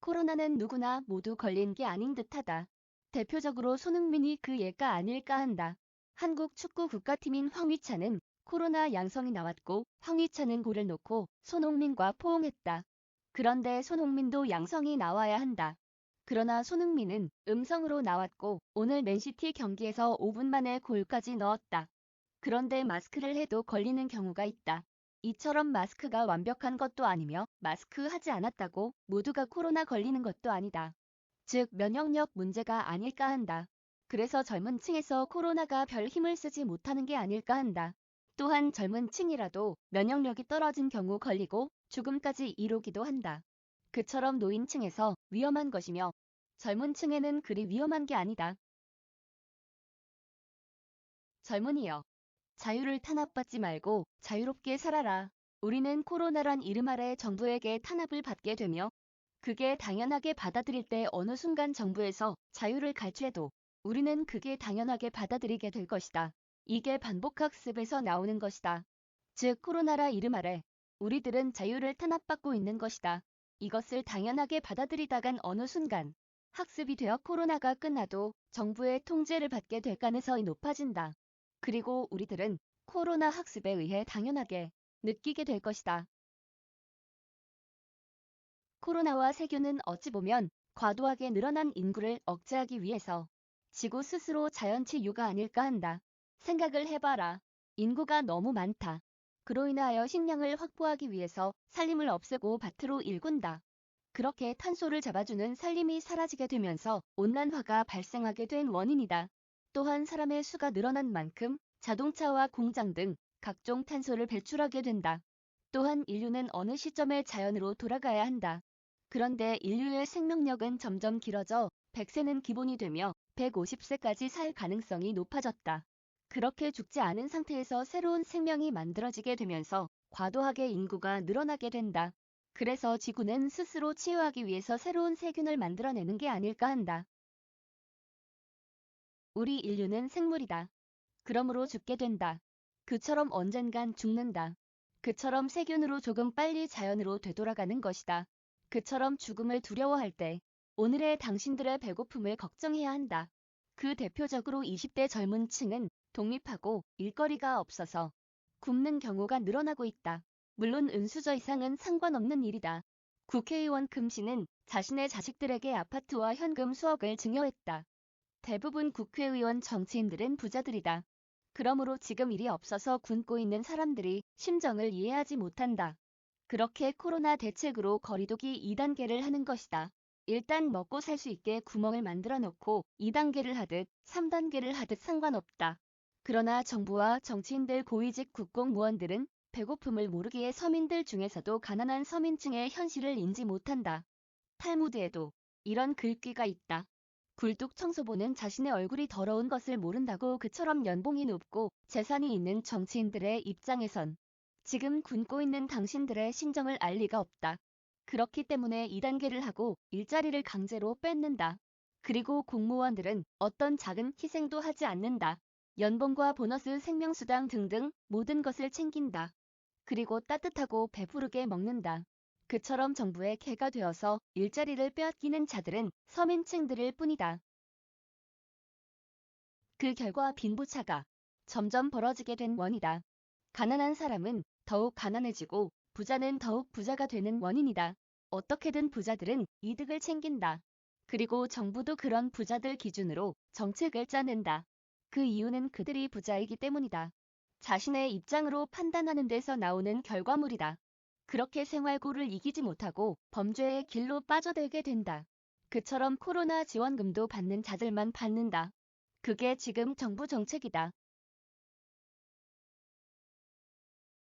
코로나는 누구나 모두 걸린 게 아닌 듯하다. 대표적으로 손흥민이 그 예가 아닐까 한다. 한국 축구 국가팀인 황희찬은 코로나 양성이 나왔고 황희찬은 골을 넣고 손흥민과 포옹했다. 그런데 손흥민도 양성이 나와야 한다. 그러나 손흥민은 음성으로 나왔고 오늘 맨시티 경기에서 5분 만에 골까지 넣었다. 그런데 마스크를 해도 걸리는 경우가 있다. 이처럼 마스크가 완벽한 것도 아니며 마스크 하지 않았다고 모두가 코로나 걸리는 것도 아니다. 즉 면역력 문제가 아닐까 한다. 그래서 젊은 층에서 코로나가 별 힘을 쓰지 못하는 게 아닐까 한다. 또한 젊은 층이라도 면역력이 떨어진 경우 걸리고 죽음까지 이르기도 한다. 그처럼 노인층에서 위험한 것이며 젊은 층에는 그리 위험한 게 아니다. 젊은이여. 자유를 탄압받지 말고 자유롭게 살아라. 우리는 코로나란 이름 아래 정부에게 탄압을 받게 되며 그게 당연하게 받아들일 때 어느 순간 정부에서 자유를 갈취해도 우리는 그게 당연하게 받아들이게 될 것이다. 이게 반복학습에서 나오는 것이다. 즉 코로나라 이름 아래 우리들은 자유를 탄압받고 있는 것이다. 이것을 당연하게 받아들이다간 어느 순간 학습이 되어 코로나가 끝나도 정부의 통제를 받게 될 가능성이 높아진다. 그리고 우리들은 코로나 학습에 의해 당연하게 느끼게 될 것이다. 코로나와 세균은 어찌 보면 과도하게 늘어난 인구를 억제하기 위해서 지구 스스로 자연치유가 아닐까 한다. 생각을 해봐라. 인구가 너무 많다. 그로 인하여 식량을 확보하기 위해서 산림을 없애고 밭으로 일군다. 그렇게 탄소를 잡아주는 산림이 사라지게 되면서 온난화가 발생하게 된 원인이다. 또한 사람의 수가 늘어난 만큼 자동차와 공장 등 각종 탄소를 배출하게 된다. 또한 인류는 어느 시점에 자연으로 돌아가야 한다. 그런데 인류의 생명력은 점점 길어져 100세는 기본이 되며 150세까지 살 가능성이 높아졌다. 그렇게 죽지 않은 상태에서 새로운 생명이 만들어지게 되면서 과도하게 인구가 늘어나게 된다. 그래서 지구는 스스로 치유하기 위해서 새로운 세균을 만들어내는 게 아닐까 한다. 우리 인류는 생물이다. 그러므로 죽게 된다. 그처럼 언젠간 죽는다. 그처럼 세균으로 조금 빨리 자연으로 되돌아가는 것이다. 그처럼 죽음을 두려워할 때 오늘의 당신들의 배고픔을 걱정해야 한다. 그 대표적으로 20대 젊은 층은 독립하고 일거리가 없어서 굶는 경우가 늘어나고 있다. 물론 은수저 이상은 상관없는 일이다. 국회의원 금씨는 자신의 자식들에게 아파트와 현금 수억을 증여했다. 대부분 국회의원 정치인들은 부자들이다. 그러므로 지금 일이 없어서 굶고 있는 사람들이 심정을 이해하지 못한다. 그렇게 코로나 대책으로 거리두기 2단계를 하는 것이다. 일단 먹고 살 수 있게 구멍을 만들어 놓고 2단계를 하듯 3단계를 하듯 상관없다. 그러나 정부와 정치인들 고위직 국공무원들은 배고픔을 모르기에 서민들 중에서도 가난한 서민층의 현실을 인지 못한다. 탈무드에도 이런 글귀가 있다. 굴뚝 청소부는 자신의 얼굴이 더러운 것을 모른다고. 그처럼 연봉이 높고 재산이 있는 정치인들의 입장에선 지금 굶고 있는 당신들의 심정을 알 리가 없다. 그렇기 때문에 2단계를 하고 일자리를 강제로 뺏는다. 그리고 공무원들은 어떤 작은 희생도 하지 않는다. 연봉과 보너스, 생명수당 등등 모든 것을 챙긴다. 그리고 따뜻하고 배부르게 먹는다. 그처럼 정부의 개가 되어서 일자리를 빼앗기는 자들은 서민층들일 뿐이다. 그 결과 빈부차가 점점 벌어지게 된 원이다. 가난한 사람은 더욱 가난해지고 부자는 더욱 부자가 되는 원인이다. 어떻게든 부자들은 이득을 챙긴다. 그리고 정부도 그런 부자들 기준으로 정책을 짜낸다. 그 이유는 그들이 부자이기 때문이다. 자신의 입장으로 판단하는 데서 나오는 결과물이다. 그렇게 생활고를 이기지 못하고 범죄의 길로 빠져들게 된다. 그처럼 코로나 지원금도 받는 자들만 받는다. 그게 지금 정부 정책이다.